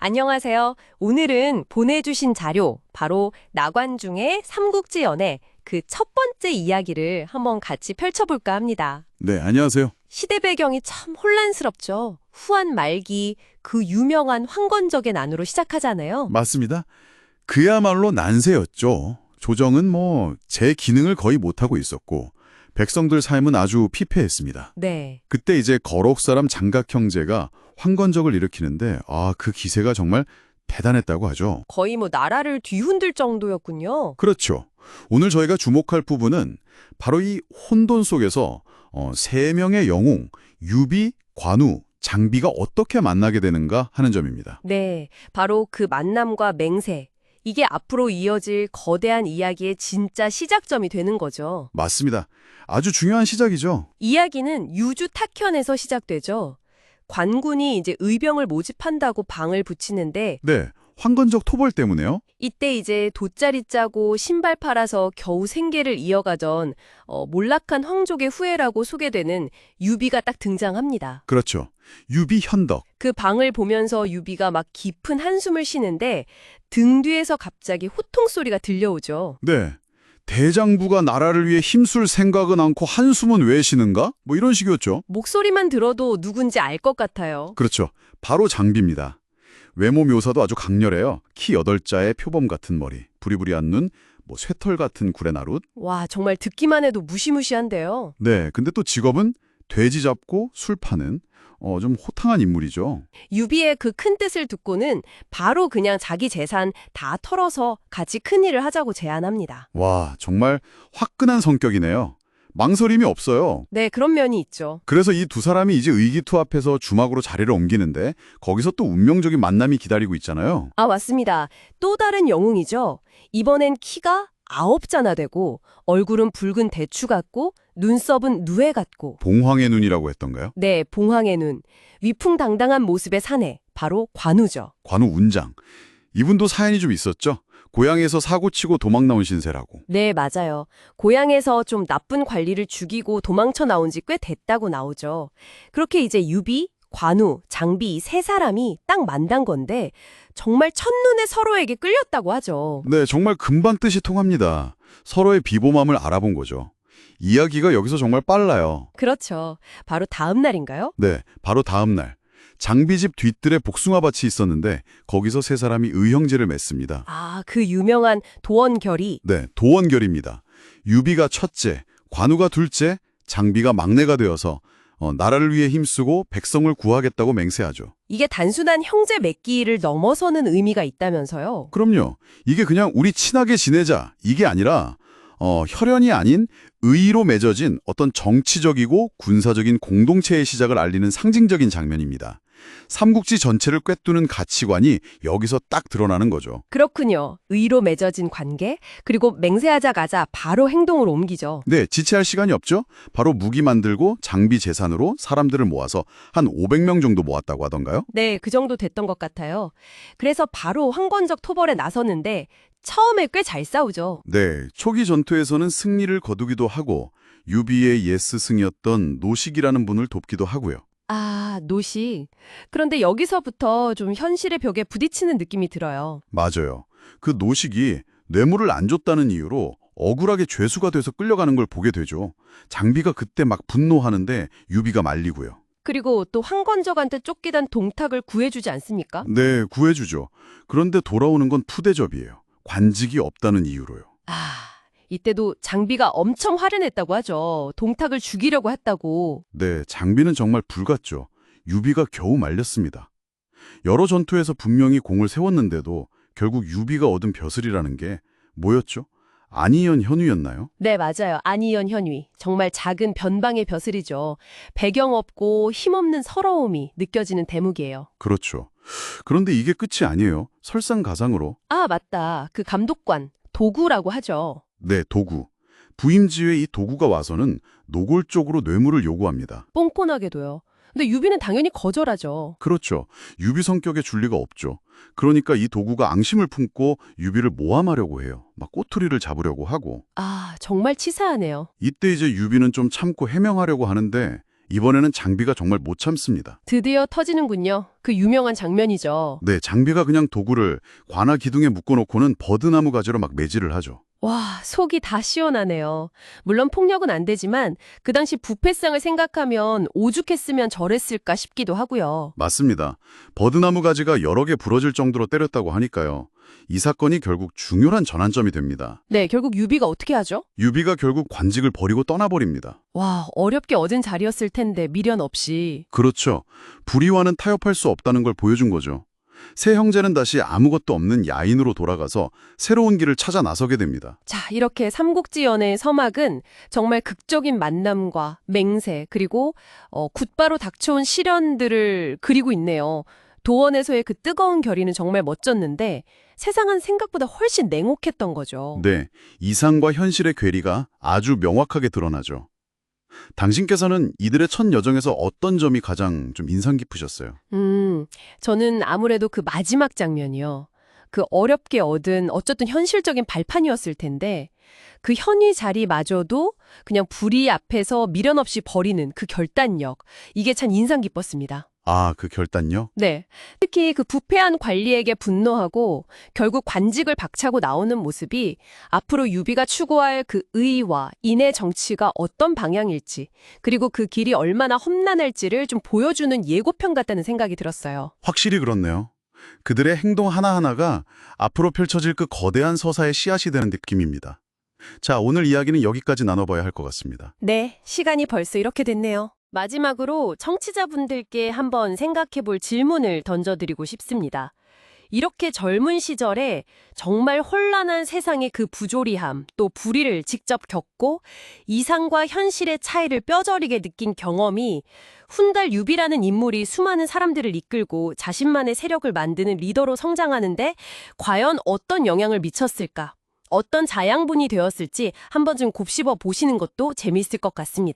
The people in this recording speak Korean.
안녕하세요. 오늘은 보내주신 자료, 바로 나관중의 삼국지 연의 그 첫 번째 이야기를 한번 같이 펼쳐볼까 합니다. 네, 안녕하세요. 시대 배경이 참 혼란스럽죠. 후한 말기 그 유명한 황건적의 난으로 시작하잖아요. 맞습니다. 그야말로 난세였죠. 조정은 제 기능을 거의 못하고 있었고 백성들 삶은 아주 피폐했습니다. 네. 그때 이제 거록 사람 장각 형제가 황건적을 일으키는데 그 기세가 정말 대단했다고 하죠. 거의 나라를 뒤흔들 정도였군요. 그렇죠. 오늘 저희가 주목할 부분은 바로 이 혼돈 속에서 세 명의 영웅, 유비, 관우, 장비가 어떻게 만나게 되는가 하는 점입니다. 네. 바로 그 만남과 맹세. 이게 앞으로 이어질 거대한 이야기의 진짜 시작점이 되는 거죠. 맞습니다. 아주 중요한 시작이죠. 이야기는 유주 탁현에서 시작되죠. 관군이 이제 의병을 모집한다고 방을 붙이는데 네, 황건적 토벌 때문에요. 이때 이제 돗자리 짜고 신발 팔아서 겨우 생계를 이어가던 몰락한 황족의 후예라고 소개되는 유비가 딱 등장합니다. 그렇죠. 유비 현덕. 그 방을 보면서 유비가 막 깊은 한숨을 쉬는데 등 뒤에서 갑자기 호통 소리가 들려오죠. 네. 대장부가 나라를 위해 힘쓸 생각은 않고 한숨은 왜 쉬는가? 이런 식이었죠. 목소리만 들어도 누군지 알 것 같아요. 그렇죠. 바로 장비입니다. 외모 묘사도 아주 강렬해요. 키 8자의 표범 같은 머리, 부리부리한 눈, 쇠털 같은 구레나룻. 와, 정말 듣기만 해도 무시무시한데요. 네, 근데 또 직업은 돼지 잡고 술 파는 좀 호탕한 인물이죠. 유비의 그 큰 뜻을 듣고는 바로 그냥 자기 재산 다 털어서 같이 큰일을 하자고 제안합니다. 와, 정말 화끈한 성격이네요. 망설임이 없어요. 네, 그런 면이 있죠. 그래서 이 두 사람이 이제 의기투합해서 주막으로 자리를 옮기는데 거기서 또 운명적인 만남이 기다리고 있잖아요. 아, 맞습니다. 또 다른 영웅이죠. 이번엔 키가 9자나 되고 얼굴은 붉은 대추 같고 눈썹은 누에 같고 봉황의 눈이라고 했던가요? 네, 봉황의 눈. 위풍당당한 모습의 사내, 바로 관우죠. 관우 운장. 이분도 사연이 좀 있었죠? 고향에서 사고치고 도망 나온 신세라고. 네, 맞아요. 고향에서 좀 나쁜 관리를 죽이고 도망쳐 나온 지 꽤 됐다고 나오죠. 그렇게 이제 유비, 관우, 장비 이 세 사람이 딱 만난 건데 정말 첫눈에 서로에게 끌렸다고 하죠. 네, 정말 금방 뜻이 통합니다. 서로의 비범함을 알아본 거죠. 이야기가 여기서 정말 빨라요. 그렇죠. 바로 다음 날인가요? 네, 바로 다음 날. 장비집 뒤뜰에 복숭아밭이 있었는데 거기서 세 사람이 의형제를 맺습니다. 아, 그 유명한 도원결이. 네, 도원결입니다. 유비가 첫째, 관우가 둘째, 장비가 막내가 되어서 나라를 위해 힘쓰고 백성을 구하겠다고 맹세하죠. 이게 단순한 형제 맺기를 넘어서는 의미가 있다면서요? 그럼요. 이게 그냥 우리 친하게 지내자 이게 아니라 혈연이 아닌 의로 맺어진 어떤 정치적이고 군사적인 공동체의 시작을 알리는 상징적인 장면입니다. 삼국지 전체를 꿰뚫는 가치관이 여기서 딱 드러나는 거죠. 그렇군요. 의로 맺어진 관계, 그리고 맹세하자 가자 바로 행동으로 옮기죠. 네, 지체할 시간이 없죠. 바로 무기 만들고 장비 재산으로 사람들을 모아서 한 500명 정도 모았다고 하던가요? 네, 그 정도 됐던 것 같아요. 그래서 바로 황건적 토벌에 나섰는데 처음에 꽤 잘 싸우죠. 네, 초기 전투에서는 승리를 거두기도 하고 유비의 옛스승이었던 노식이라는 분을 돕기도 하고요. 아, 노식. 그런데 여기서부터 좀 현실의 벽에 부딪히는 느낌이 들어요. 맞아요. 그 노식이 뇌물을 안 줬다는 이유로 억울하게 죄수가 돼서 끌려가는 걸 보게 되죠. 장비가 그때 막 분노하는데 유비가 말리고요. 그리고 또 황건적한테 쫓기던 동탁을 구해주지 않습니까? 네, 구해주죠. 그런데 돌아오는 건 푸대접이에요. 관직이 없다는 이유로요. 아, 이때도 장비가 엄청 화를 냈다고 하죠. 동탁을 죽이려고 했다고. 네, 장비는 정말 불같죠. 유비가 겨우 말렸습니다. 여러 전투에서 분명히 공을 세웠는데도 결국 유비가 얻은 벼슬이라는 게 뭐였죠? 안희연 현우였나요? 네, 맞아요. 안희연 현위. 정말 작은 변방의 벼슬이죠. 배경 없고 힘없는 서러움이 느껴지는 대목이에요. 그렇죠. 그런데 이게 끝이 아니에요. 설상가상으로. 아, 맞다. 그 감독관, 도구라고 하죠. 네, 도구. 부임지에 이 도구가 와서는 노골적으로 뇌물을 요구합니다. 뻔뻔하게도요. 근데 유비는 당연히 거절하죠. 그렇죠. 유비 성격에 줄 리가 없죠. 그러니까 이 도구가 앙심을 품고 유비를 모함하려고 해요. 막 꼬투리를 잡으려고 하고. 아, 정말 치사하네요. 이때 이제 유비는 좀 참고 해명하려고 하는데 이번에는 장비가 정말 못 참습니다. 드디어 터지는군요. 그 유명한 장면이죠. 네, 장비가 그냥 도구를 관아 기둥에 묶어놓고는 버드나무 가지로 막 매질을 하죠. 와, 속이 다 시원하네요. 물론 폭력은 안 되지만 그 당시 부패상을 생각하면 오죽했으면 저랬을까 싶기도 하고요. 맞습니다. 버드나무 가지가 여러 개 부러질 정도로 때렸다고 하니까요. 이 사건이 결국 중요한 전환점이 됩니다. 네, 결국 유비가 어떻게 하죠? 유비가 결국 관직을 버리고 떠나버립니다. 와, 어렵게 얻은 자리였을 텐데 미련 없이. 그렇죠. 불의와는 타협할 수 없다는 걸 보여준 거죠. 세 형제는 다시 아무것도 없는 야인으로 돌아가서 새로운 길을 찾아 나서게 됩니다. 자, 이렇게 삼국지 연애의 서막은 정말 극적인 만남과 맹세 그리고 곧바로 닥쳐온 시련들을 그리고 있네요. 도원에서의 그 뜨거운 결의는 정말 멋졌는데 세상은 생각보다 훨씬 냉혹했던 거죠. 네, 이상과 현실의 괴리가 아주 명확하게 드러나죠. 당신께서는 이들의 첫 여정에서 어떤 점이 가장 좀 인상 깊으셨어요? 저는 아무래도 그 마지막 장면이요. 그 어렵게 얻은 어쨌든 현실적인 발판이었을 텐데 그 현위 자리마저도 그냥 불의 앞에서 미련 없이 버리는 그 결단력. 이게 참 인상 깊었습니다. 아, 그 결단요? 네. 특히 그 부패한 관리에게 분노하고 결국 관직을 박차고 나오는 모습이 앞으로 유비가 추구할 그 의와 인의 정치가 어떤 방향일지 그리고 그 길이 얼마나 험난할지를 좀 보여주는 예고편 같다는 생각이 들었어요. 확실히 그렇네요. 그들의 행동 하나하나가 앞으로 펼쳐질 그 거대한 서사의 씨앗이 되는 느낌입니다. 자, 오늘 이야기는 여기까지 나눠봐야 할 것 같습니다. 네, 시간이 벌써 이렇게 됐네요. 마지막으로 청취자분들께 한번 생각해볼 질문을 던져드리고 싶습니다. 이렇게 젊은 시절에 정말 혼란한 세상의 그 부조리함, 또 불의를 직접 겪고 이상과 현실의 차이를 뼈저리게 느낀 경험이 훗날 유비라는 인물이 수많은 사람들을 이끌고 자신만의 세력을 만드는 리더로 성장하는데 과연 어떤 영향을 미쳤을까? 어떤 자양분이 되었을지 한 번쯤 곱씹어 보시는 것도 재미있을 것 같습니다.